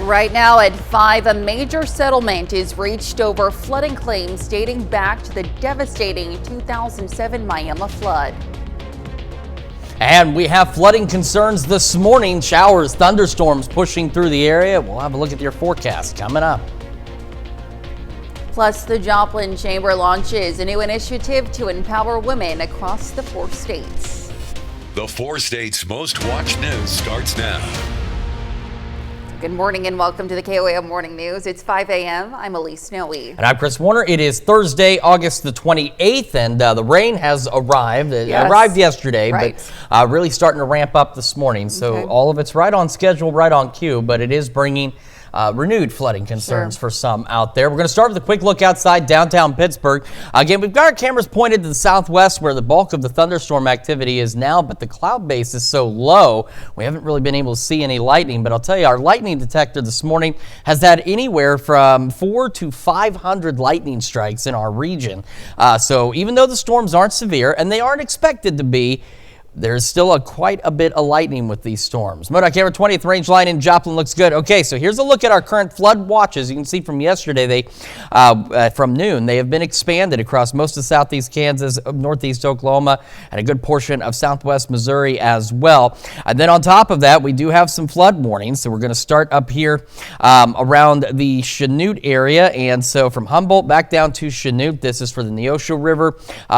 Right now at 5, a major settlement is reached over flooding claims dating back to the devastating 2007 Miami flood. And we have flooding concerns this morning. Showers, thunderstorms pushing through the area. We'll have a look at your forecast coming up. Plus, the Joplin Chamber launches a new initiative to empower women across the 4 states. The 4 states' most watched news starts now. Good morning and welcome to the KOAM Morning News. It's 5 a.m. I'm Elise Snowy. And I'm Chris Warner. It is Thursday, August the 28th, and the rain has arrived. It arrived yesterday, right. But really starting to ramp up this morning. So all of it's right on schedule, right on cue, but it is bringing renewed flooding concerns for some out there. We're going to start with a quick look outside downtown Pittsburgh. Again, we've got our cameras pointed to the southwest where the bulk of the thunderstorm activity is now, but the cloud base is so low, we haven't really been able to see any lightning. But I'll tell you, our lightning detector this morning has had anywhere from 400 to 500 lightning strikes in our region. So even though the storms aren't severe, and they aren't expected to be, there's still quite a bit of lightning with these storms. MoDOT camera 20th range line in Joplin looks good. Okay, so here's a look at our current flood watches. You can see from yesterday, from noon, they have been expanded across most of southeast Kansas, northeast Oklahoma, and a good portion of southwest Missouri as well. And then on top of that, we do have some flood warnings. So we're going to start up here around the Chanute area. And so from Humboldt back down to Chanute, this is for the Neosho River.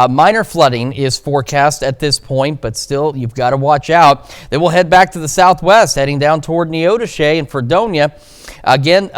Minor flooding is forecast at this point, but still, you've got to watch out. Then we'll head back to the southwest, heading down toward Neodesha and Fredonia. Again,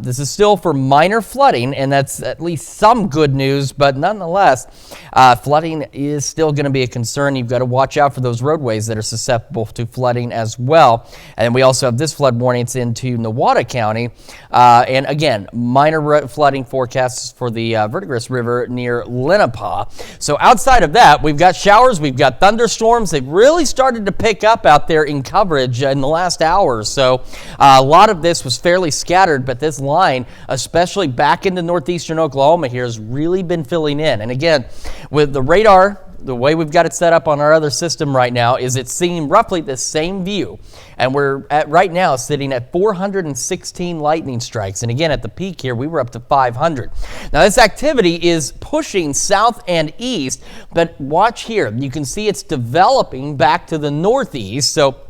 this is still for minor flooding, and that's at least some good news, but nonetheless, flooding is still going to be a concern. You've got to watch out for those roadways that are susceptible to flooding as well. And we also have this flood warnings into Newata County. And again, minor flooding forecasts for the Verdigris River near Lenapaw. So outside of that, we've got showers, we've got thunderstorms. They've really started to pick up out there in coverage in the last hour or so. A lot of this was fairly scattered, but this line, especially back into northeastern Oklahoma here, has really been filling in. And again, with the radar, the way we've got it set up on our other system right now is it's seeing roughly the same view. And we're right now sitting at 416 lightning strikes. And again, at the peak here, we were up to 500. Now, this activity is pushing south and east, but watch here. You can see it's developing back to the northeast. So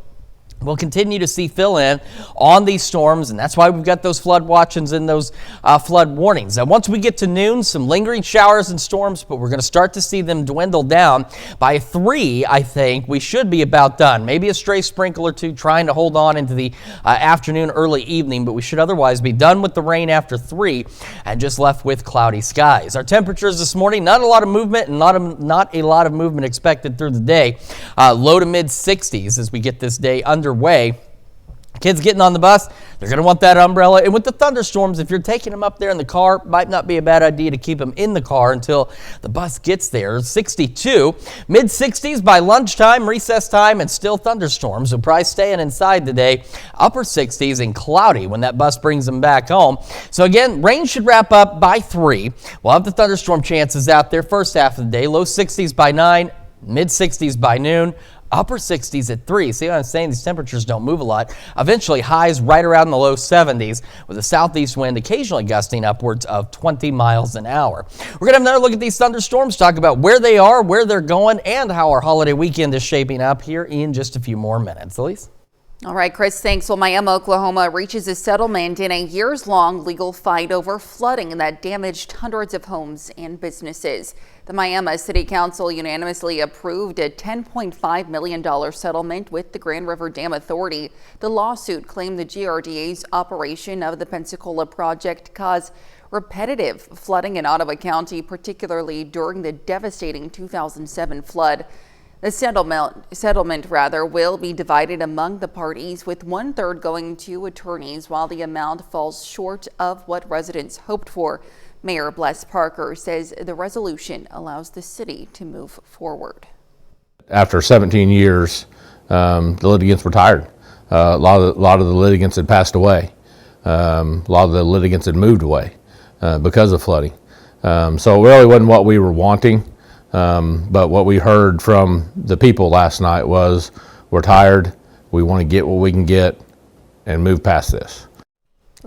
we'll continue to see fill in on these storms, and that's why we've got those flood watches and those flood warnings. Now, once we get to noon, some lingering showers and storms, but we're going to start to see them dwindle down. By 3, I think we should be about done. Maybe a stray sprinkle or two trying to hold on into the afternoon, early evening, but we should otherwise be done with the rain after 3 and just left with cloudy skies. Our temperatures this morning, not a lot of movement and not a lot of movement expected through the day. Low to mid 60s as we get this day underway. Kids getting on the bus, they're going to want that umbrella. And with the thunderstorms, if you're taking them up there in the car, might not be a bad idea to keep them in the car until the bus gets there. 62, mid 60s by lunchtime, recess time, and still thunderstorms. So probably staying inside today. Upper 60s and cloudy when that bus brings them back home. So again, rain should wrap up by 3. We'll have the thunderstorm chances out there first half of the day. Low 60s by 9, mid 60s by noon. Upper 60s at 3. See what I'm saying? These temperatures don't move a lot. Eventually, highs right around the low 70s with a southeast wind occasionally gusting upwards of 20 miles an hour. We're going to have another look at these thunderstorms, talk about where they are, where they're going, and how our holiday weekend is shaping up here in just a few more minutes. Elise? All right, Chris, thanks. Well, Miami, Oklahoma reaches a settlement in a years-long legal fight over flooding that damaged hundreds of homes and businesses. The Miami City Council unanimously approved a $10.5 million settlement with the Grand River Dam Authority. The lawsuit claimed the GRDA's operation of the Pensacola project caused repetitive flooding in Ottawa County, particularly during the devastating 2007 flood. The settlement will be divided among the parties, with 1/3 going to attorneys, while the amount falls short of what residents hoped for. Mayor Bless Parker says the resolution allows the city to move forward. After 17 years, the litigants were tired. A lot of the litigants had passed away. A lot of the litigants had moved away because of flooding. So it really wasn't what we were wanting. But what we heard from the people last night was, we're tired, we want to get what we can get and move past this.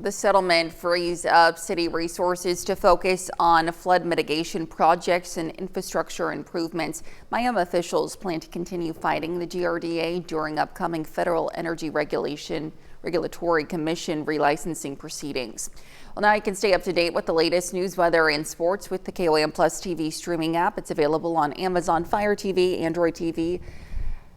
The settlement frees up city resources to focus on flood mitigation projects and infrastructure improvements. Miami officials plan to continue fighting the GRDA during upcoming federal energy regulatory commission relicensing proceedings. Well, now you can stay up to date with the latest news, weather, and sports with the KOAM Plus TV streaming app. It's available on Amazon Fire TV, Android TV,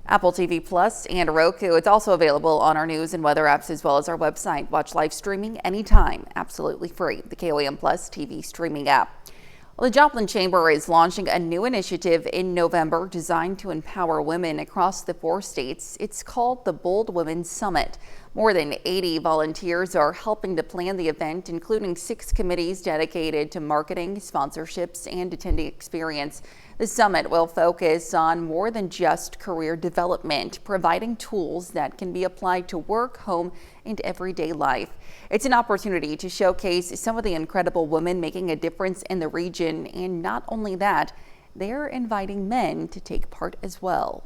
Apple TV Plus, and Roku. It's also available on our news and weather apps as well as our website. Watch live streaming anytime, absolutely free. The KOAM Plus TV streaming app. Well, the Joplin Chamber is launching a new initiative in November designed to empower women across the 4 states. It's called the Bold Women Summit. More than 80 volunteers are helping to plan the event, including 6 committees dedicated to marketing, sponsorships, and attendee experience. The summit will focus on more than just career development, providing tools that can be applied to work, home, and everyday life. It's an opportunity to showcase some of the incredible women making a difference in the region, and not only that, they're inviting men to take part as well.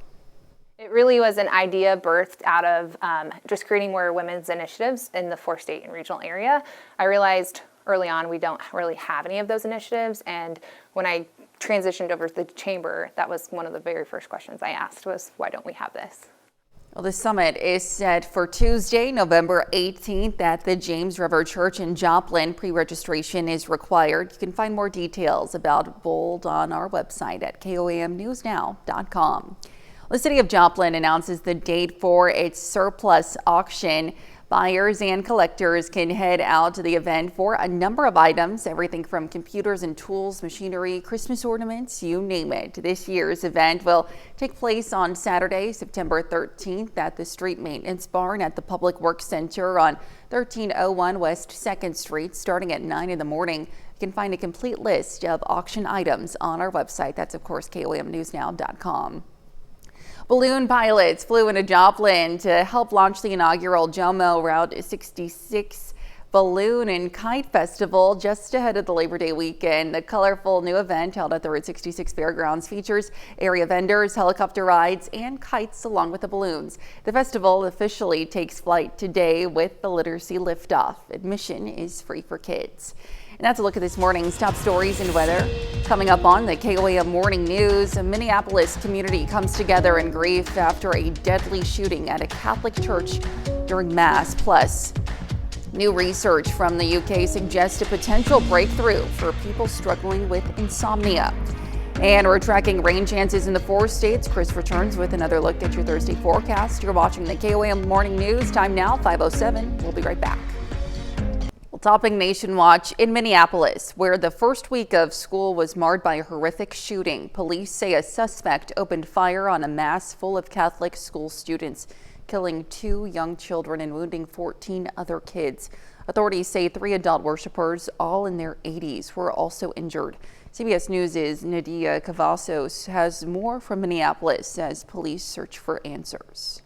It really was an idea birthed out of just creating more women's initiatives in the 4-state and regional area. I realized early on we don't really have any of those initiatives, and when I transitioned over to the chamber, that was one of the very first questions I asked was, why don't we have this? Well, the summit is set for Tuesday, November 18th at the James River Church in Joplin. Pre-registration is required. You can find more details about Bold on our website at KOAMnewsnow.com. The city of Joplin announces the date for its surplus auction. Buyers and collectors can head out to the event for a number of items, everything from computers and tools, machinery, Christmas ornaments, you name it. This year's event will take place on Saturday, September 13th at the Street Maintenance Barn at the Public Works Center on 1301 West 2nd Street, starting at 9 in the morning. You can find a complete list of auction items on our website. That's, of course, KOAMnewsnow.com. Balloon pilots flew into Joplin to help launch the inaugural JOMO Route 66 Balloon and Kite Festival just ahead of the Labor Day weekend. The colorful new event held at the Route 66 Fairgrounds features area vendors, helicopter rides, and kites along with the balloons. The festival officially takes flight today with the literacy liftoff. Admission is free for kids. And that's a look at this morning's top stories and weather. Coming up on the KOAM Morning News, a Minneapolis community comes together in grief after a deadly shooting at a Catholic church during Mass. Plus, new research from the UK suggests a potential breakthrough for people struggling with insomnia. And we're tracking rain chances in the 4 states. Chris returns with another look at your Thursday forecast. You're watching the KOAM Morning News. Time now, 5:07. We'll be right back. Topping Nation Watch in Minneapolis, where the first week of school was marred by a horrific shooting. Police say a suspect opened fire on a mass full of Catholic school students, killing 2 young children and wounding 14 other kids. Authorities say 3 adult worshipers, all in their 80s, were also injured. CBS News' Nadia Cavazos has more from Minneapolis as police search for answers.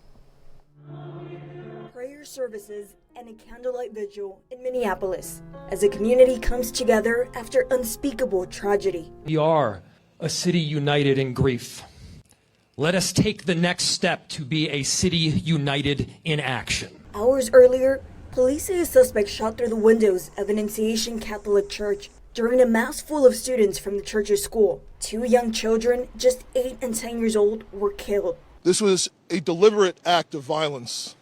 Prayer services and a candlelight vigil in Minneapolis as a community comes together after unspeakable tragedy. We are a city united in grief. Let us take the next step to be a city united in action. Hours earlier, police say a suspect shot through the windows of an Annunciation Catholic church during a mass full of students from the church's school. 2 young children, just 8 and 10 years old, were killed. This was a deliberate act of violence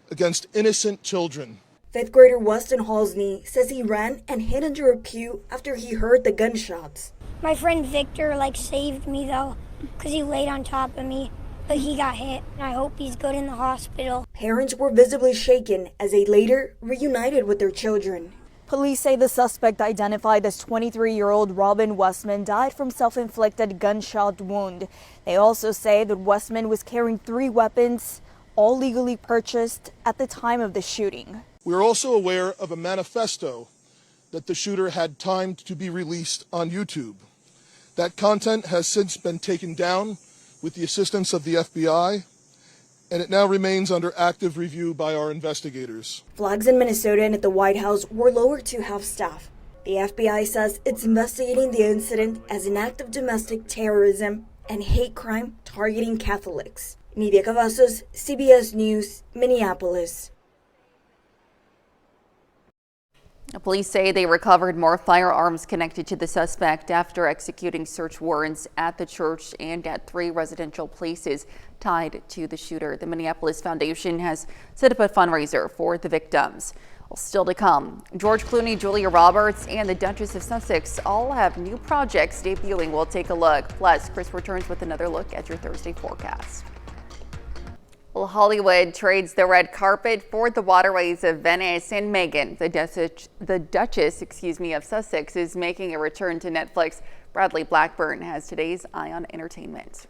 against innocent children. 5th grader Weston Halsney says he ran and hid under a pew after he heard the gunshots. My friend Victor saved me though, because he laid on top of me, but he got hit. I hope he's good in the hospital. Parents were visibly shaken as they later reunited with their children. Police say the suspect, identified as 23-year-old Robin Westman, died from self-inflicted gunshot wound. They also say that Westman was carrying 3 weapons, all legally purchased at the time of the shooting. We're also aware of a manifesto that the shooter had timed to be released on YouTube. That content has since been taken down with the assistance of the FBI, and it now remains under active review by our investigators. Flags in Minnesota and at the White House were lowered to half staff. The FBI says it's investigating the incident as an act of domestic terrorism and hate crime targeting Catholics. Nadia Cavazos, CBS News, Minneapolis. Police say they recovered more firearms connected to the suspect after executing search warrants at the church and at 3 residential places tied to the shooter. The Minneapolis Foundation has set up a fundraiser for the victims. Well, still to come, George Clooney, Julia Roberts, and the Duchess of Sussex all have new projects debuting. We'll take a look. Plus, Chris returns with another look at your Thursday forecast. Well, Hollywood trades the red carpet for the waterways of Venice, and Meghan, the Duchess of Sussex, is making a return to Netflix. Bradley Blackburn has today's Eye on Entertainment.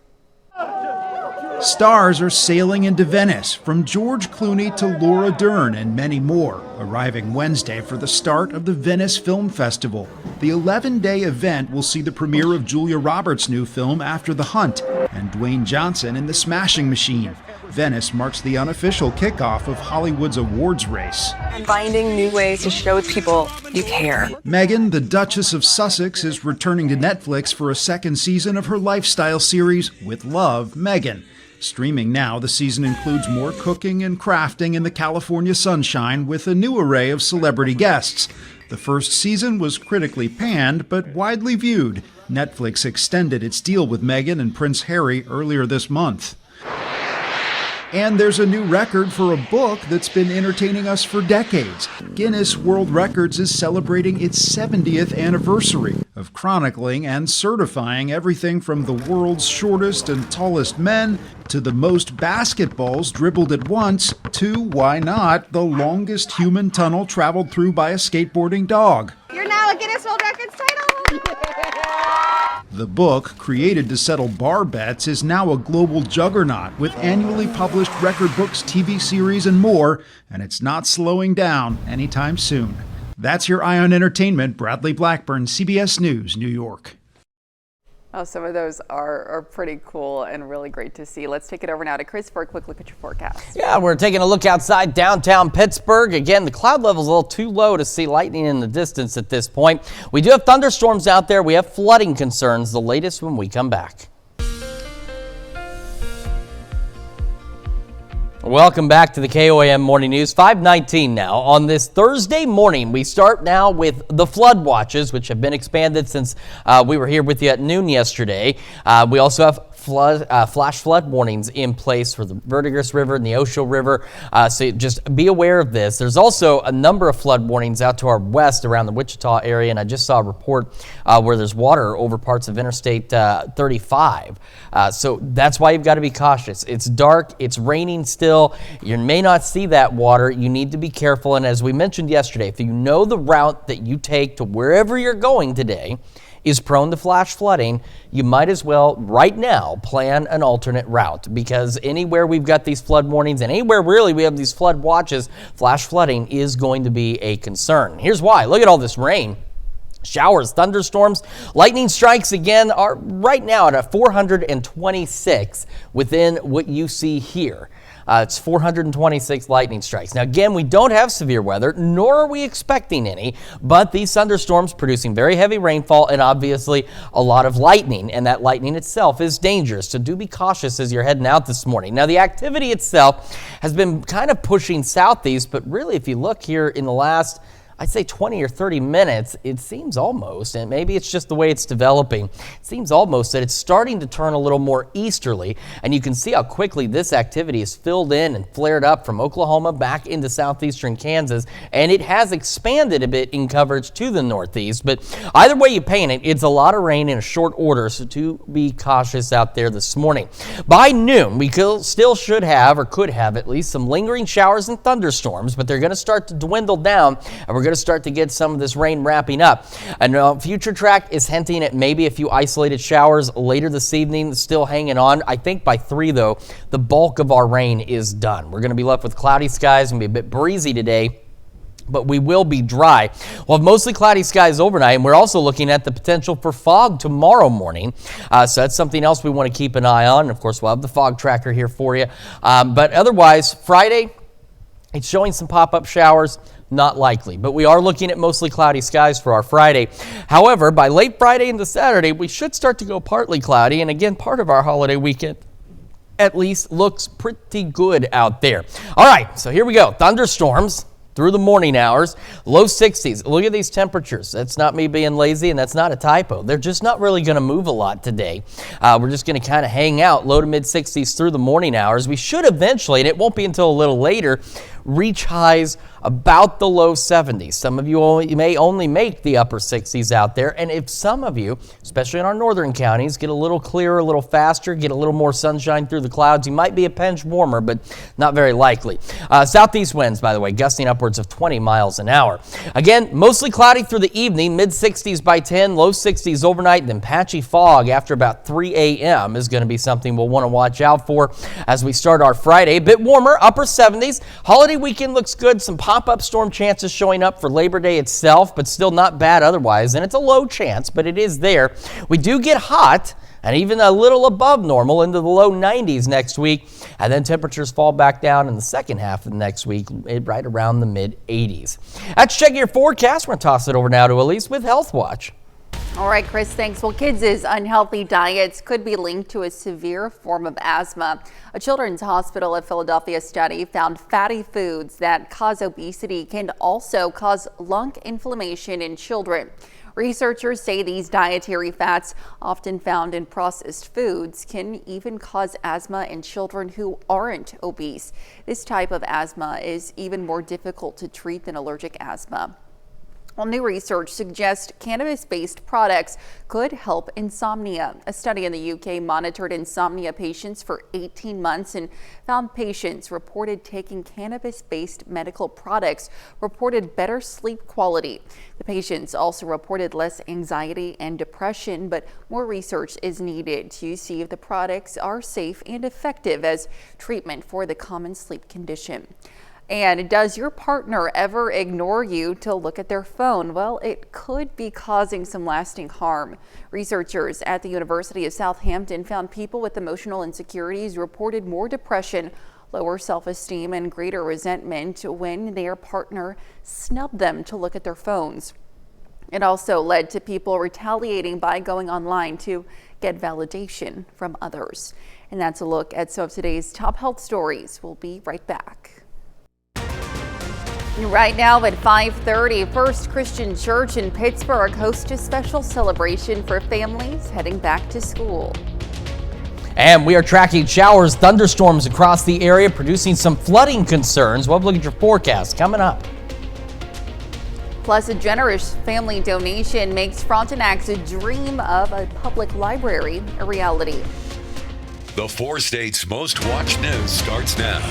Stars are sailing into Venice, from George Clooney to Laura Dern and many more, arriving Wednesday for the start of the Venice Film Festival. The 11-day event will see the premiere of Julia Roberts' new film After the Hunt and Dwayne Johnson in The Smashing Machine. Venice marks the unofficial kickoff of Hollywood's awards race. And finding new ways to show people you care. Meghan, the Duchess of Sussex, is returning to Netflix for a second season of her lifestyle series, With Love, Meghan. Streaming now, the season includes more cooking and crafting in the California sunshine with a new array of celebrity guests. The first season was critically panned, but widely viewed. Netflix extended its deal with Meghan and Prince Harry earlier this month. And there's a new record for a book that's been entertaining us for decades. Guinness World Records is celebrating its 70th anniversary of chronicling and certifying everything from the world's shortest and tallest men to the most basketballs dribbled at once to, why not, the longest human tunnel traveled through by a skateboarding dog. You're now a Guinness World Records title! The book, created to settle bar bets, is now a global juggernaut with annually published record books, TV series, and more, and it's not slowing down anytime soon. That's your Eye on Entertainment. Bradley Blackburn, CBS News, New York. Oh, some of those are pretty cool and really great to see. Let's take it over now to Chris for a quick look at your forecast. Yeah, we're taking a look outside downtown Pittsburgh. Again, the cloud level is a little too low to see lightning in the distance at this point. We do have thunderstorms out there. We have flooding concerns. The latest when we come back. Welcome back to the KOAM Morning News, 5:19 now. On this Thursday morning, we start now with the flood watches, which have been expanded since we were here with you at noon yesterday. We also have flash flood warnings in place for the Verdigris River and the Osho River. So just be aware of this. There's also a number of flood warnings out to our west around the Wichita area, and I just saw a report where there's water over parts of Interstate 35. So that's why you've got to be cautious. It's dark, it's raining still. You may not see that water. You need to be careful. And as we mentioned yesterday, if you know the route that you take to wherever you're going today is prone to flash flooding, you might as well right now plan an alternate route, because anywhere we've got these flood warnings and anywhere really we have these flood watches, flash flooding is going to be a concern. Here's why. Look at all this rain. Showers, thunderstorms, lightning strikes again are right now at a 426 within what you see here. It's 426 lightning strikes. Now, again, we don't have severe weather, nor are we expecting any, but these thunderstorms producing very heavy rainfall and obviously a lot of lightning, and that lightning itself is dangerous. So do be cautious as you're heading out this morning. Now, the activity itself has been kind of pushing southeast, but really, if you look here in the last, I'd say 20 or 30 minutes, it seems almost, and maybe it's just the way it's developing, it seems almost that it's starting to turn a little more easterly, and you can see how quickly this activity is filled in and flared up from Oklahoma back into southeastern Kansas, and it has expanded a bit in coverage to the northeast. But either way you paint it, it's a lot of rain in a short order, so to be cautious out there this morning. By noon, we still should have, or could have at least, some lingering showers and thunderstorms, but they're going to start to dwindle down, and we're going to start to get some of this rain wrapping up. And Future Track is hinting at maybe a few isolated showers later this evening, still hanging on. I think by 3, though, the bulk of our rain is done. We're going to be left with cloudy skies and be a bit breezy today, but we will be dry. We'll have mostly cloudy skies overnight, and we're also looking at the potential for fog tomorrow morning. So that's something else we want to keep an eye on. And of course, we'll have the fog tracker here for you. But otherwise, Friday, it's showing some pop-up showers. Not likely, but we are looking at mostly cloudy skies for our Friday. However, by late Friday into Saturday, we should start to go partly cloudy, and again, part of our holiday weekend at least looks pretty good out there. All right, so here we go. Thunderstorms through the morning hours. Low 60s. Look at these temperatures. That's not me being lazy, and that's not a typo. They're just not really going to move a lot today. We're just going to kind of hang out low to mid 60s through the morning hours. We should eventually, and it won't be until a little later, reach highs about the low 70s. Some of you may only make the upper 60s out there. And if some of you, especially in our northern counties, get a little clearer, a little faster, get a little more sunshine through the clouds, you might be a pinch warmer, but not very likely. Southeast winds, by the way, gusting upwards of 20 miles an hour. Again, mostly cloudy through the evening, mid 60s by 10, low 60s overnight, and then patchy fog after about 3 a.m. is going to be something we'll want to watch out for as we start our Friday. A bit warmer, upper 70s. Holiday weekend looks good. Some pop-up storm chances showing up for Labor Day itself, but still not bad otherwise. And it's a low chance, but it is there. We do get hot and even a little above normal into the low 90s next week. And then temperatures fall back down in the second half of next week, right around the mid 80s. Let's check your forecast. We're going to toss it over now to Elise with Health Watch. All right, Chris, thanks. Well, kids' unhealthy diets could be linked to a severe form of asthma. A Children's Hospital of Philadelphia study found fatty foods that cause obesity can also cause lung inflammation in children. Researchers say these dietary fats, often found in processed foods, can even cause asthma in children who aren't obese. This type of asthma is even more difficult to treat than allergic asthma. Well, new research suggests cannabis-based products could help insomnia. A study in the UK monitored insomnia patients for 18 months and found patients reported taking cannabis-based medical products reported better sleep quality. The patients also reported less anxiety and depression, but more research is needed to see if the products are safe and effective as treatment for the common sleep condition. And does your partner ever ignore you to look at their phone? Well, it could be causing some lasting harm. Researchers at the University of Southampton found people with emotional insecurities reported more depression, lower self-esteem, and greater resentment when their partner snubbed them to look at their phones. It also led to people retaliating by going online to get validation from others. And that's a look at some of today's top health stories. We'll be right back. Right now at 5:30, First Christian Church in Pittsburgh hosts a special celebration for families heading back to school. And we are tracking showers, thunderstorms across the area, producing some flooding concerns. We'll have a look at your forecast coming up. Plus, a generous family donation makes Frontenac's dream of a public library a reality. The 4 states' most watched news starts now.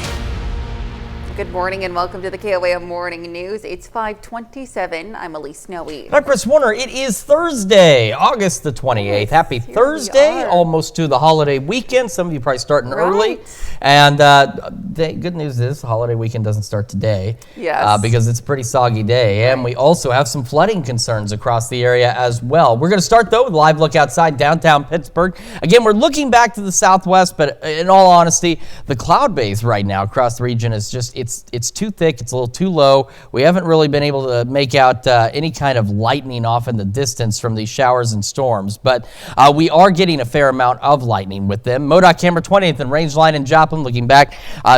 Good morning and welcome to the KOAM Morning News. It's 5:27. I'm Elise Snowy. I'm Chris Warner. It is Thursday, August the 28th. Happy Thursday, almost to the holiday weekend. Some of you probably starting early. And the good news is the holiday weekend doesn't start today. Yes. Because it's a pretty soggy day. And we also have some flooding concerns across the area as well. We're going to start, though, with a live look outside downtown Pittsburgh. Again, we're looking back to the southwest, but in all honesty, the cloud base right now across the region is just, it's too thick. It's a little too low. We haven't really been able to make out any kind of lightning off in the distance from these showers and storms, but we are getting a fair amount of lightning with them. MoDOT camera 20th and Rangeline in Joplin looking back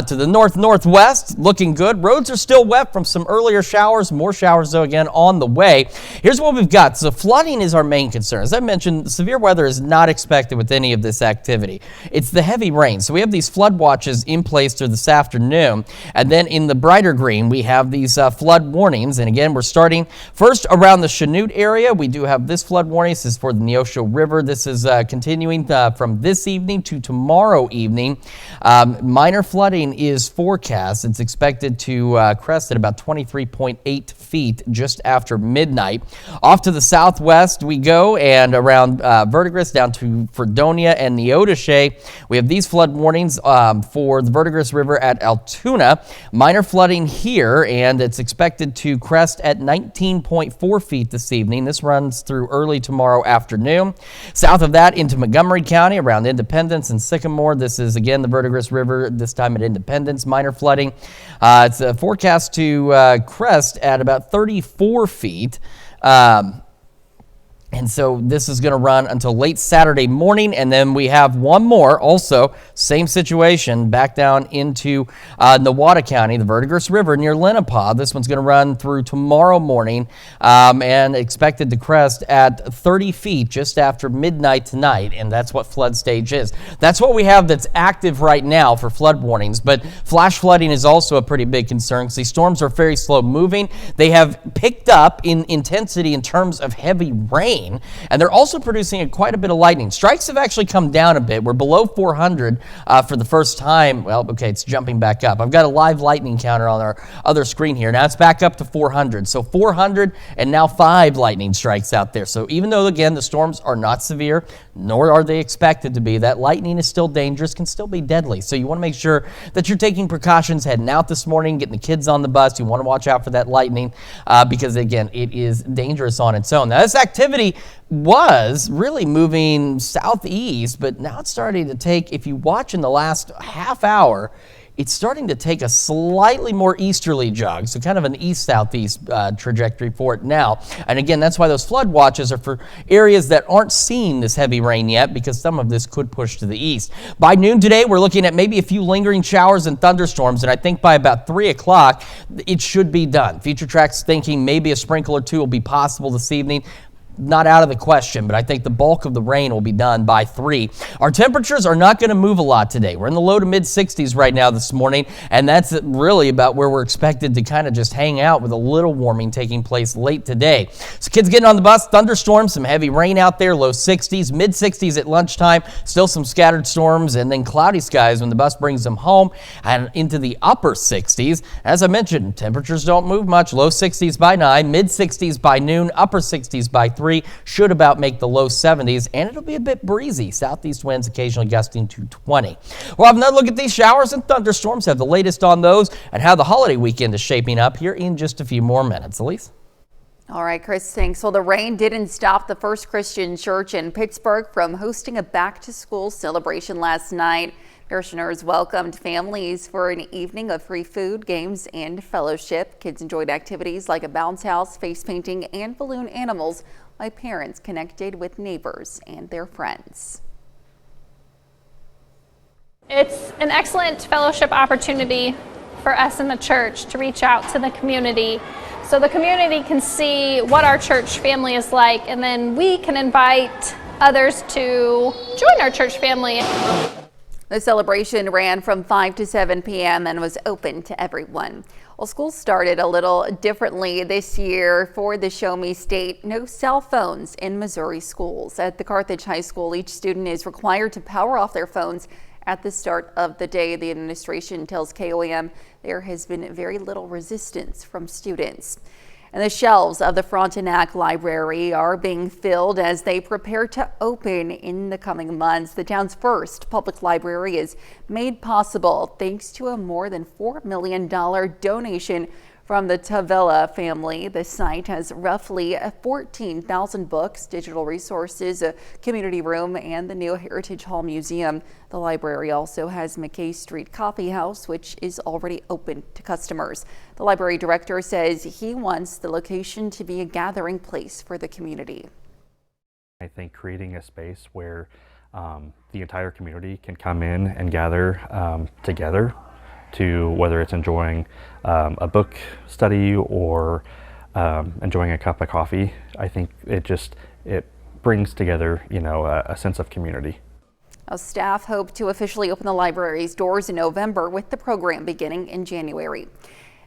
to the northwest, looking good. Roads are still wet from some earlier showers. More showers, though, again, on the way. Here's what we've got. So flooding is our main concern. As I mentioned, severe weather is not expected with any of this activity. It's the heavy rain. So we have these flood watches in place through this afternoon, and then in the brighter green, we have these flood warnings. And again, we're starting first around the Chanute area. We do have this flood warning. This is for the Neosho River. This is continuing from this evening to tomorrow evening. Minor flooding is forecast. It's expected to crest at about 23.8 feet just after midnight. Off to the southwest we go, and around Verdigris down to Fredonia and Neodesha, we have these flood warnings for the Verdigris River at Altoona. Minor flooding here, and it's expected to crest at 19.4 feet this evening. This runs through early tomorrow afternoon. South of that into Montgomery County around Independence and Sycamore. This is again the Verdigris River, this time at Independence. Minor flooding. It's forecast to crest at about 34 feet. And so this is going to run until late Saturday morning. And then we have one more, also same situation, back down into Nowata County, the Verdigris River near Lenapaw. This one's going to run through tomorrow morning and expected to crest at 30 feet just after midnight tonight. And that's what flood stage is. That's what we have that's active right now for flood warnings. But flash flooding is also a pretty big concern because these storms are very slow moving. They have picked up in intensity in terms of heavy rain. And they're also producing quite a bit of lightning. Strikes have actually come down a bit. We're below 400 for the first time. Well, okay, it's jumping back up. I've got a live lightning counter on our other screen here. Now it's back up to 400. So 400 and now 5 lightning strikes out there. So even though, again, the storms are not severe, nor are they expected to be, that lightning is still dangerous, can still be deadly. So you want to make sure that you're taking precautions heading out this morning, getting the kids on the bus. You want to watch out for that lightning because, again, it is dangerous on its own. Now, this activity was really moving southeast, but now it's starting to take, if you watch in the last half hour, it's starting to take a slightly more easterly jog, so kind of an east-southeast trajectory for it now. And again, that's why those flood watches are for areas that aren't seeing this heavy rain yet, because some of this could push to the east. By noon today, we're looking at maybe a few lingering showers and thunderstorms, and I think by about 3 o'clock, it should be done. Future Track's thinking maybe a sprinkle or two will be possible this evening. Not out of the question, but I think the bulk of the rain will be done by 3. Our temperatures are not going to move a lot today. We're in the low to mid 60s right now this morning, and that's really about where we're expected to kind of just hang out with a little warming taking place late today. So kids getting on the bus, thunderstorms, some heavy rain out there, low 60s, mid 60s at lunchtime, still some scattered storms, and then cloudy skies when the bus brings them home and into the upper 60s. As I mentioned, temperatures don't move much, low 60s by 9, mid 60s by noon, upper 60s by 3. Should about make the low 70s, and it'll be a bit breezy. Southeast winds occasionally gusting to 20. We'll have another look at these showers and thunderstorms, have the latest on those, and how the holiday weekend is shaping up here in just a few more minutes. Elise? All right, Chris, thanks. Well, the rain didn't stop the First Christian Church in Pittsburgh from hosting a back-to-school celebration last night. Parishioners welcomed families for an evening of free food, games, and fellowship. Kids enjoyed activities like a bounce house, face painting, and balloon animals, while parents connected with neighbors and their friends. It's an excellent fellowship opportunity for us in the church to reach out to the community so the community can see what our church family is like, and then we can invite others to join our church family. The celebration ran from 5 to 7 p.m. and was open to everyone. Well, school started a little differently this year for the Show Me State. No cell phones in Missouri schools. At the Carthage High School, each student is required to power off their phones at the start of the day. The administration tells KOAM there has been very little resistance from students. And the shelves of the Frontenac Library are being filled as they prepare to open in the coming months. The town's first public library is made possible thanks to a more than $4 million donation from the Tavella family. The site has roughly 14,000 books, digital resources, a community room, and the new Heritage Hall Museum. The library also has McKay Street Coffee House, which is already open to customers. The library director says he wants the location to be a gathering place for the community. I think creating a space where the entire community can come in and gather together to whether it's enjoying a book study or enjoying a cup of coffee. I think it brings together, a sense of community. Staff hope to officially open the library's doors in November, with the program beginning in January.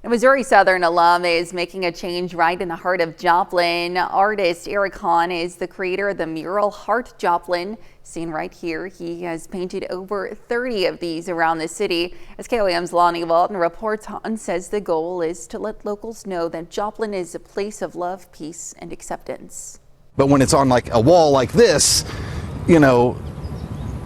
A Missouri Southern alum is making a change right in the heart of Joplin. Artist Eric Hahn is the creator of the mural Heart Joplin, seen right here. He has painted over 30 of these around the city. As KOAM's Lonnie Walton reports, Hahn says the goal is to let locals know that Joplin is a place of love, peace, and acceptance. But when it's on like a wall like this,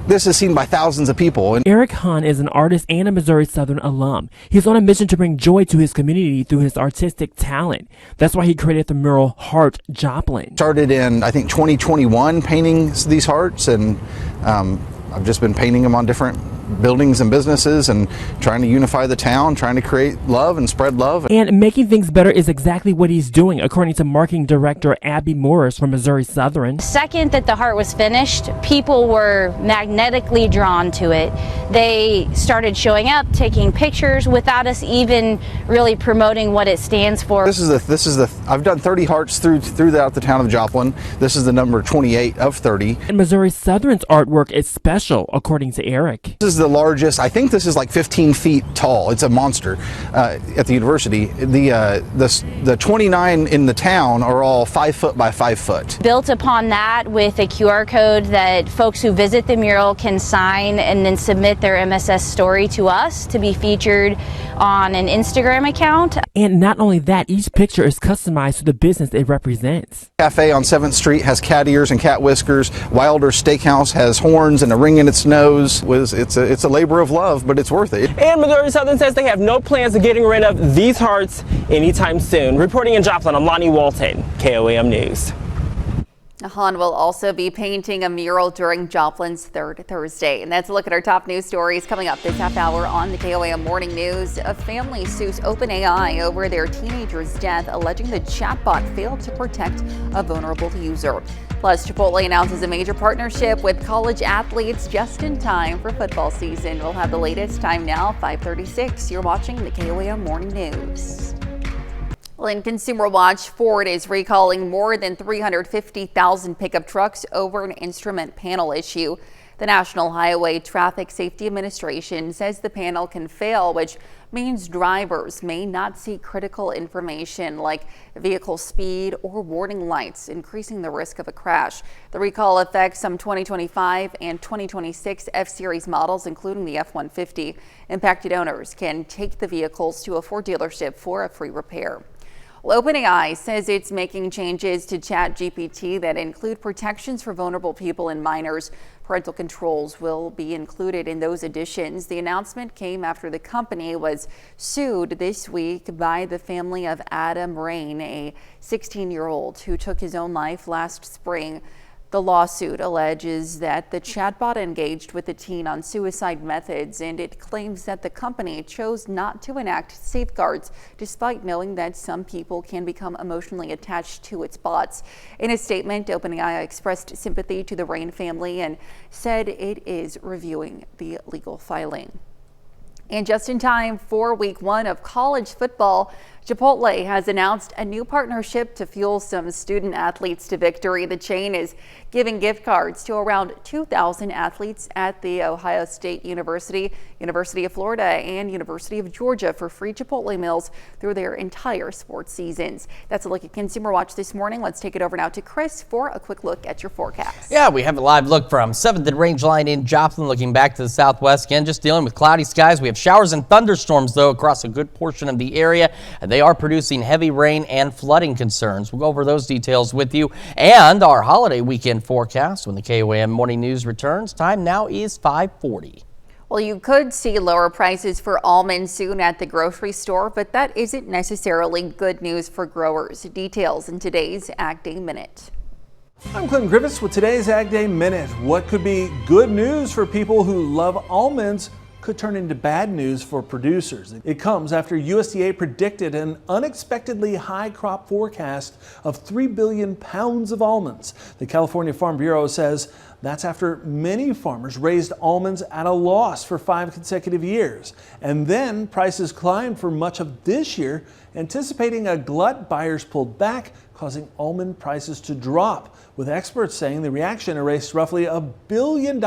this is seen by thousands of people. Eric Hahn is an artist and a Missouri Southern alum. He's on a mission to bring joy to his community through his artistic talent. That's why he created the mural Heart Joplin. Started in, I think, 2021 painting these hearts, and I've just been painting them on different buildings and businesses and trying to unify the town, trying to create love and spread love. And making things better is exactly what he's doing, according to marketing director Abby Morris from Missouri Southern. The second that the heart was finished, people were magnetically drawn to it. They started showing up, taking pictures without us even really promoting what it stands for. This is the I've done 30 hearts throughout the town of Joplin. This is the number 28 of 30. And Missouri Southern's artwork is special, according to Eric. This is the largest. I think this is like 15 feet tall. It's a monster at the university. The 29 in the town are all 5 foot by 5 foot. Built upon that with a QR code that folks who visit the mural can sign and then submit their MSS story to us to be featured on an Instagram account. And not only that, each picture is customized to the business it represents. Cafe on 7th Street has cat ears and cat whiskers. Wilder Steakhouse has horns and a ring in its nose. It's a labor of love, but it's worth it. And Missouri Southern says they have no plans of getting rid of these hearts anytime soon. Reporting in Joplin, I'm Lonnie Walton, KOAM News. Han will also be painting a mural during Joplin's third Thursday. And that's a look at our top news stories coming up this half hour on the KOAM Morning News. A family sues OpenAI over their teenager's death, alleging the chatbot failed to protect a vulnerable user. Plus, Chipotle announces a major partnership with college athletes just in time for football season. We'll have the latest time now, 5:36. You're watching the KOAM Morning News. Well, in Consumer Watch, Ford is recalling more than 350,000 pickup trucks over an instrument panel issue. The National Highway Traffic Safety Administration says the panel can fail, which means drivers may not see critical information like vehicle speed or warning lights, increasing the risk of a crash. The recall affects some 2025 and 2026 F-Series models, including the F-150. Impacted owners can take the vehicles to a Ford dealership for a free repair. Well, OpenAI says it's making changes to ChatGPT that include protections for vulnerable people and minors. Parental controls will be included in those additions. The announcement came after the company was sued this week by the family of Adam Rain, a 16-year-old who took his own life last spring. The lawsuit alleges that the chatbot engaged with the teen on suicide methods, and it claims that the company chose not to enact safeguards despite knowing that some people can become emotionally attached to its bots. In a statement, OpenAI expressed sympathy to the Rain family and said it is reviewing the legal filing. And just in time for week 1 of college football, Chipotle has announced a new partnership to fuel some student athletes to victory. The chain is giving gift cards to around 2,000 athletes at the Ohio State University, University of Florida, and University of Georgia for free Chipotle meals through their entire sports seasons. That's a look at Consumer Watch this morning. Let's take it over now to Chris for a quick look at your forecast. Yeah, we have a live look from 7th and Rangeline in Joplin, looking back to the southwest again, just dealing with cloudy skies. We have showers and thunderstorms, though, across a good portion of the area, and they are producing heavy rain and flooding concerns. We'll go over those details with you and our holiday weekend forecast when the KOAM Morning News returns. Time now is 5:40. Well, you could see lower prices for almonds soon at the grocery store, but that isn't necessarily good news for growers. Details in today's Ag Day Minute. I'm Clinton Griffiths with today's Ag Day Minute. What could be good news for people who love almonds could turn into bad news for producers. It comes after USDA predicted an unexpectedly high crop forecast of 3 billion pounds of almonds. The California Farm Bureau says that's after many farmers raised almonds at a loss for 5 consecutive years. And then prices climbed for much of this year, anticipating a glut. Buyers pulled back, causing almond prices to drop, with experts saying the reaction erased roughly $1 billion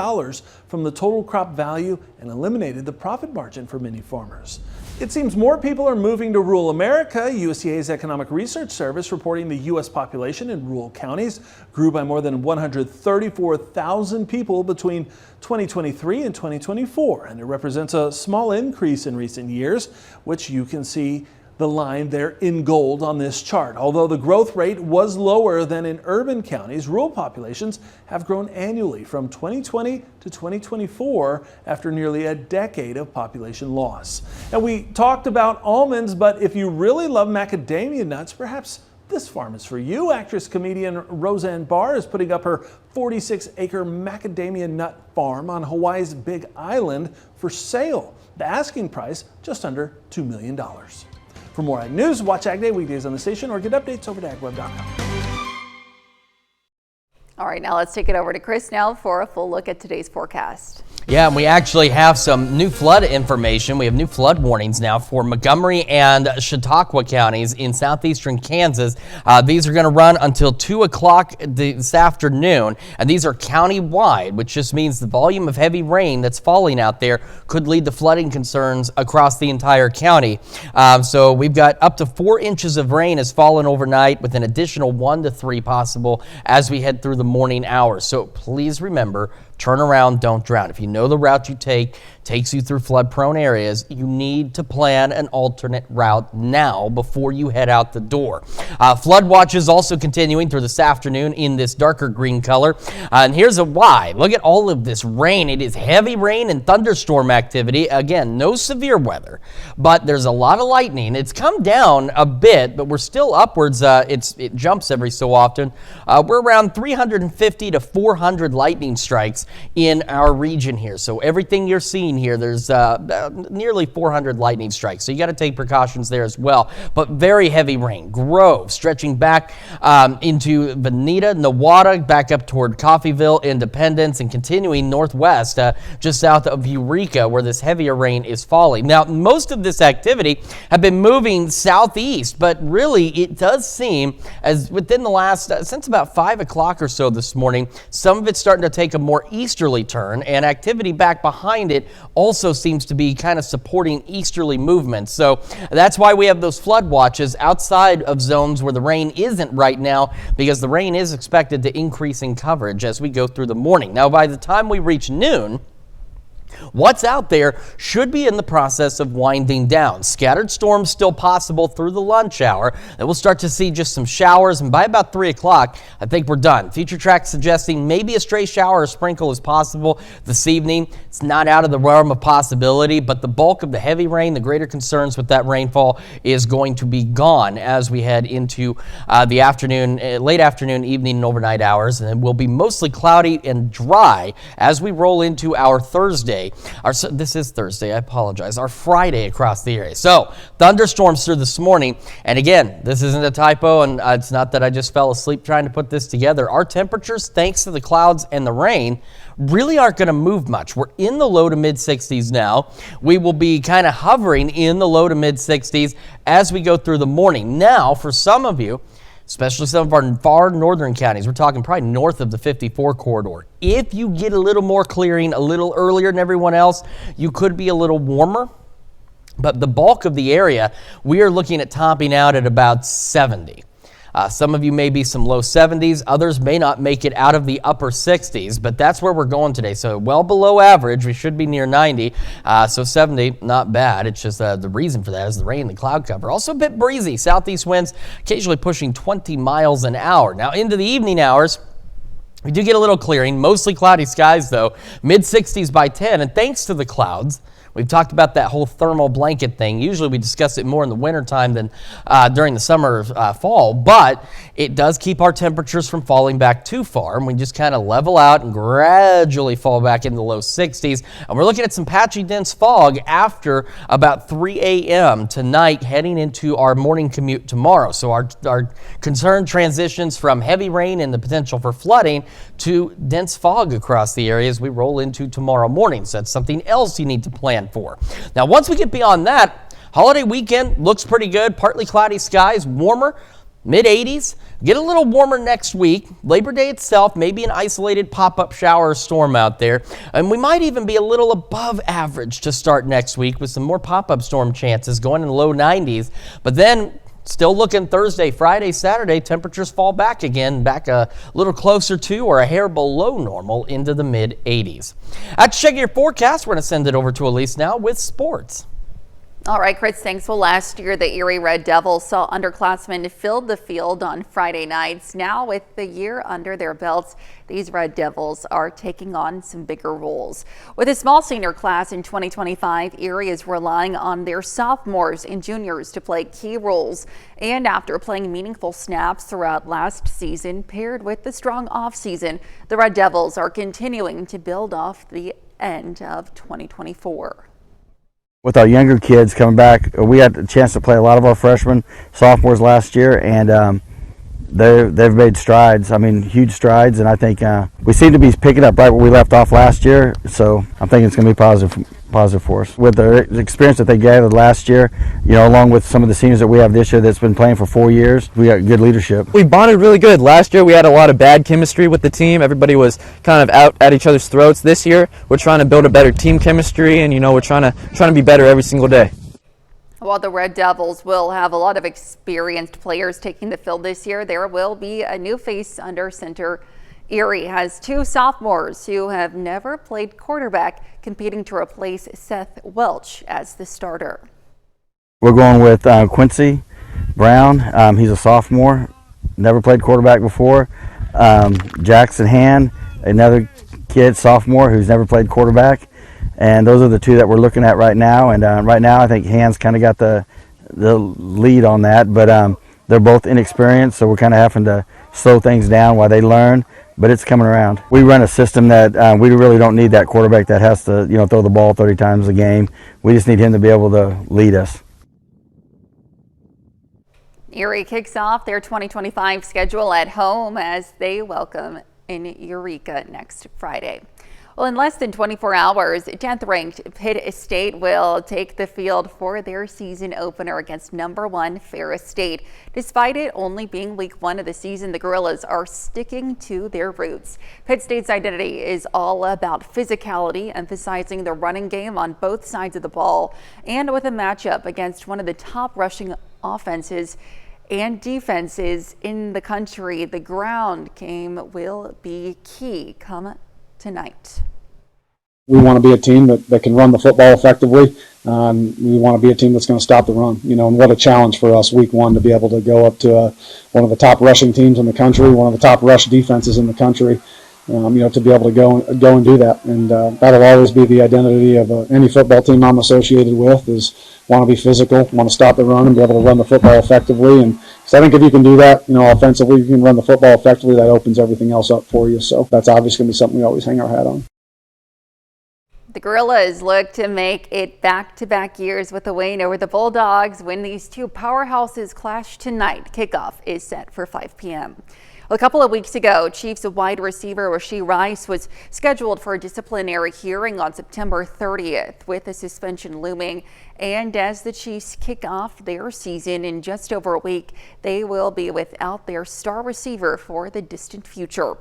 from the total crop value and eliminated the profit margin for many farmers. It seems more people are moving to rural America. USDA's Economic Research Service reporting the U.S. population in rural counties grew by more than 134,000 people between 2023 and 2024, and it represents a small increase in recent years, which you can see the line there in gold on this chart. Although the growth rate was lower than in urban counties, rural populations have grown annually from 2020 to 2024 after nearly a decade of population loss. And we talked about almonds, but if you really love macadamia nuts, perhaps This farm is for you. Actress-comedian Roseanne Barr is putting up her 46-acre macadamia nut farm on Hawaii's Big Island for sale. The asking price, just under $2 million. For more Ag News, watch Ag Day weekdays on the station or get updates over to agweb.com. All right, now let's take it over to Chris now for a full look at today's forecast. Yeah, and we actually have some new flood information. We have new flood warnings now for Montgomery and Chautauqua counties in southeastern Kansas. These are going to run until 2 o'clock this afternoon, and these are county-wide, which just means the volume of heavy rain that's falling out there could lead to flooding concerns across the entire county. So we've got up to 4 inches of rain has fallen overnight, with an additional 1 to 3 possible as we head through the morning hours. So please remember, turn around, don't drown. If you know the route you take takes you through flood-prone areas, you need to plan an alternate route now before you head out the door. Flood watch is also continuing through this afternoon in this darker green color. And here's a why. Look at all of this rain. It is heavy rain and thunderstorm activity. Again, no severe weather, but there's a lot of lightning. It's come down a bit, but we're still upwards. It jumps every so often. We're around 350 to 400 lightning strikes in our region here. So everything you're seeing here, there's nearly 400 lightning strikes. So you got to take precautions there as well. But very heavy rain. Grove stretching back into Veneta, Nowata, back up toward Coffeyville, Independence, and continuing northwest just south of Eureka, where this heavier rain is falling. Now, most of this activity have been moving southeast, but really it does seem as within the last, since about 5 o'clock or so this morning, some of it's starting to take a more easterly turn, and activity back behind it also seems to be kind of supporting easterly movements. So that's why we have those flood watches outside of zones where the rain isn't right now, because the rain is expected to increase in coverage as we go through the morning. Now, by the time we reach noon, what's out there should be in the process of winding down. Scattered storms still possible through the lunch hour. Then we'll start to see just some showers, and by about 3 o'clock, I think we're done. Future tracks suggesting maybe a stray shower or sprinkle is possible this evening. It's not out of the realm of possibility, but the bulk of the heavy rain, the greater concerns with that rainfall is going to be gone as we head into the afternoon, late afternoon, evening, and overnight hours, and it will be mostly cloudy and dry as we roll into our Thursday. This is Thursday, I apologize. Our Friday across the area. So thunderstorms through this morning. And again, this isn't a typo, and it's not that I just fell asleep trying to put this together. Our temperatures, thanks to the clouds and the rain, really aren't going to move much. We're in the low to mid 60s now. We will be kind of hovering in the low to mid 60s as we go through the morning. Now, for some of you, especially some of our far northern counties, we're talking probably north of the 54 corridor. If you get a little more clearing a little earlier than everyone else, you could be a little warmer. But the bulk of the area, we are looking at topping out at about 70. Some of you may be some low 70s. Others may not make it out of the upper 60s, but that's where we're going today. So well below average. We should be near 90. So 70, not bad. It's just the reason for that is the rain and the cloud cover. Also a bit breezy. Southeast winds occasionally pushing 20 miles an hour. Now into the evening hours, we do get a little clearing. Mostly cloudy skies, though. Mid 60s by 10. And thanks to the clouds, we've talked about that whole thermal blanket thing. Usually we discuss it more in the wintertime than during the summer, fall, but it does keep our temperatures from falling back too far, and we just kind of level out and gradually fall back into the low 60s. And we're looking at some patchy dense fog after about 3 a.m. tonight, heading into our morning commute tomorrow. So our concern transitions from heavy rain and the potential for flooding to dense fog across the area as we roll into tomorrow morning. So that's something else you need to plan for. Now, once we get beyond that, holiday weekend looks pretty good. Partly cloudy skies, warmer, mid-80s. Get a little warmer next week. Labor Day itself, maybe an isolated pop-up shower or storm out there. And we might even be a little above average to start next week with some more pop-up storm chances going in the low 90s. But then still looking Thursday, Friday, Saturday, temperatures fall back again, back a little closer to or a hair below normal into the mid-80s. Check your forecast. We're going to send it over to Elise now with sports. All right, Chris, thanks. Well, last year, the Erie Red Devils saw underclassmen fill the field on Friday nights. Now, with the year under their belts, these Red Devils are taking on some bigger roles. With a small senior class in 2025, Erie is relying on their sophomores and juniors to play key roles. And after playing meaningful snaps throughout last season, paired with the strong offseason, the Red Devils are continuing to build off the end of 2024. With our younger kids coming back, we had a chance to play a lot of our freshmen, sophomores last year, and they've made strides. I mean, huge strides, and I think we seem to be picking up right where we left off last year. So I'm thinking it's going to be positive for us. With the experience that they gathered last year, you know, along with some of the seniors that we have this year that's been playing for 4 years, we got good leadership. We bonded really good. Last year we had a lot of bad chemistry with the team. Everybody was kind of out at each other's throats. This year we're trying to build a better team chemistry, and you know, we're trying to be better every single day. While the Red Devils will have a lot of experienced players taking the field this year, there will be a new face under center. Erie has 2 sophomores who have never played quarterback, competing to replace Seth Welch as the starter. We're going with Quincy Brown. He's a sophomore, never played quarterback before. Jackson Han, another kid, sophomore, who's never played quarterback. And those are the 2 that we're looking at right now. And right now, I think Han's kind of got the lead on that. But they're both inexperienced, so we're kind of having to slow things down while they learn. But it's coming around. We run a system that we really don't need that quarterback that has to, you know, throw the ball 30 times a game. We just need him to be able to lead us. Erie kicks off their 2025 schedule at home as they welcome in Eureka next Friday. Well, in less than 24 hours, 10th ranked Pitt State will take the field for their season opener against number 1 Ferris State. Despite it only being week 1 of the season, the Gorillas are sticking to their roots. Pitt State's identity is all about physicality, emphasizing the running game on both sides of the ball, and with a matchup against one of the top rushing offenses and defenses in the country, the ground game will be key come tonight. We want to be a team that can run the football effectively. We want to be a team that's going to stop the run. You know, and what a challenge for us week 1 to be able to go up to one of the top rushing teams in the country, one of the top rush defenses in the country. You know, to be able to go and do that, and that'll always be the identity of any football team I'm associated with. Is want to be physical, want to stop the run, and be able to run the football effectively. And so I think if you can do that, you know, offensively, you can run the football effectively. That opens everything else up for you. So that's obviously going to be something we always hang our hat on. The Gorillas look to make it back-to-back years with a win over the Bulldogs when these 2 powerhouses clash tonight. Kickoff is set for 5 p.m. A couple of weeks ago, Chiefs wide receiver Rashee Rice was scheduled for a disciplinary hearing on September 30th, with a suspension looming. And as the Chiefs kick off their season in just over a week, they will be without their star receiver for the distant future.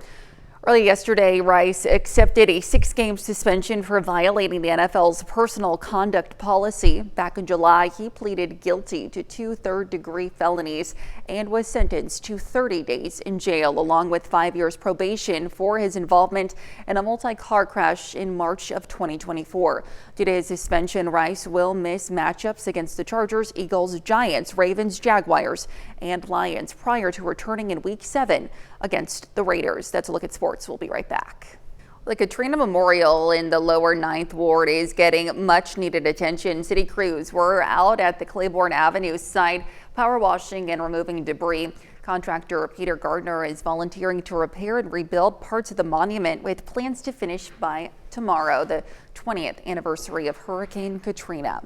Early yesterday, Rice accepted a 6-game suspension for violating the NFL's personal conduct policy. Back in July, he pleaded guilty to 2 third-degree felonies and was sentenced to 30 days in jail, along with 5 years probation for his involvement in a multi-car crash in March of 2024. Due to his suspension, Rice will miss matchups against the Chargers, Eagles, Giants, Ravens, Jaguars, and Lions prior to returning in Week 7 against the Raiders. That's a look at sports. We'll be right back. The Katrina Memorial in the lower 9th Ward is getting much needed attention. City crews were out at the Claiborne Avenue site power washing and removing debris. Contractor Peter Gardner is volunteering to repair and rebuild parts of the monument with plans to finish by tomorrow, the 20th anniversary of Hurricane Katrina.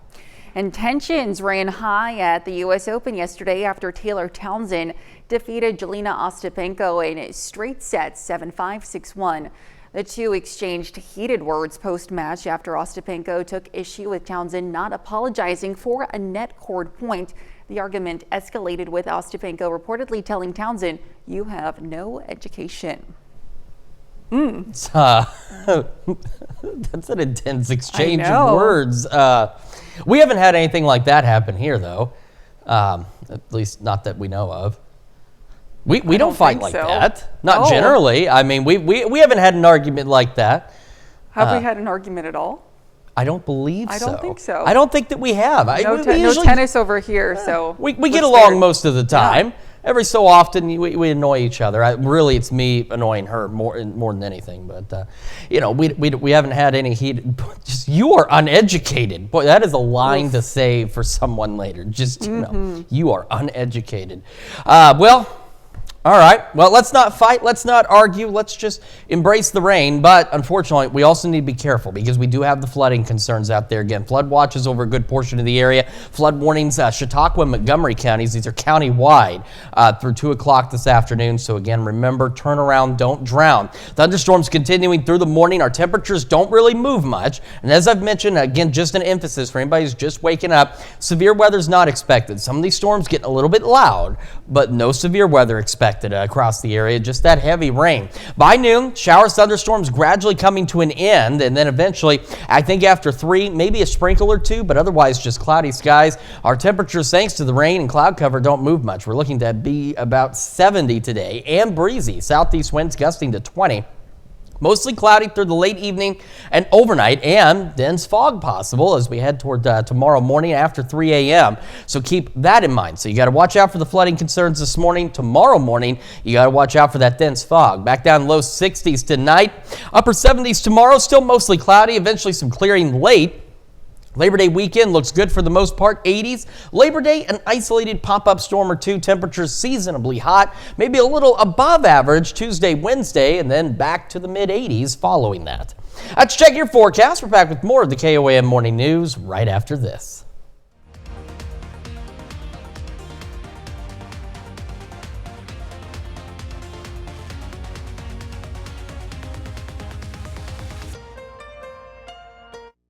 And tensions ran high at the U.S. Open yesterday after Taylor Townsend defeated Jelena Ostapenko in straight sets 7-5, 6-1. The 2 exchanged heated words post-match after Ostapenko took issue with Townsend not apologizing for a net cord point. The argument escalated with Ostapenko reportedly telling Townsend, "You have no education." That's an intense exchange of words. We haven't had anything like that happen here, though. At least not that we know of. We don't fight like that. Not generally. I mean, we haven't had an argument like that. Have we had an argument at all? I don't believe so. I don't think so. I don't think that we have. No usually, tennis over here, so. We get along most of the time. Yeah. Every so often, we annoy each other. Really, it's me annoying her more than anything. But, we haven't had any heat. Just, you are uneducated. Boy, that is a line to say for someone later. Just, you are uneducated. All right. Well, let's not fight. Let's not argue. Let's just embrace the rain. But unfortunately, we also need to be careful because we do have the flooding concerns out there. Again, flood watches over a good portion of the area. Flood warnings, Chautauqua and Montgomery counties. These are county-wide through 2 o'clock this afternoon. So again, remember, turn around, don't drown. Thunderstorms continuing through the morning. Our temperatures don't really move much. And as I've mentioned, again, just an emphasis for anybody who's just waking up, severe weather is not expected. Some of these storms getting a little bit loud, but no severe weather expected across the area, just that heavy rain. By noon, showers, thunderstorms gradually coming to an end, and then eventually, I think after 3, maybe a sprinkle or 2, but otherwise just cloudy skies. Our temperatures, thanks to the rain and cloud cover, don't move much. We're looking to be about 70 today and breezy. Southeast winds gusting to 20. Mostly cloudy through the late evening and overnight, and dense fog possible as we head toward tomorrow morning after 3 a.m. So keep that in mind. So you got to watch out for the flooding concerns this morning. Tomorrow morning, you got to watch out for that dense fog. Back down low 60s tonight, upper 70s tomorrow, still mostly cloudy, eventually some clearing late. Labor Day weekend looks good for the most part, 80s. Labor Day, an isolated pop-up storm or 2, temperatures seasonably hot, maybe a little above average Tuesday, Wednesday, and then back to the mid-80s following that. Let's check your forecast. We're back with more of the KOAM Morning News right after this.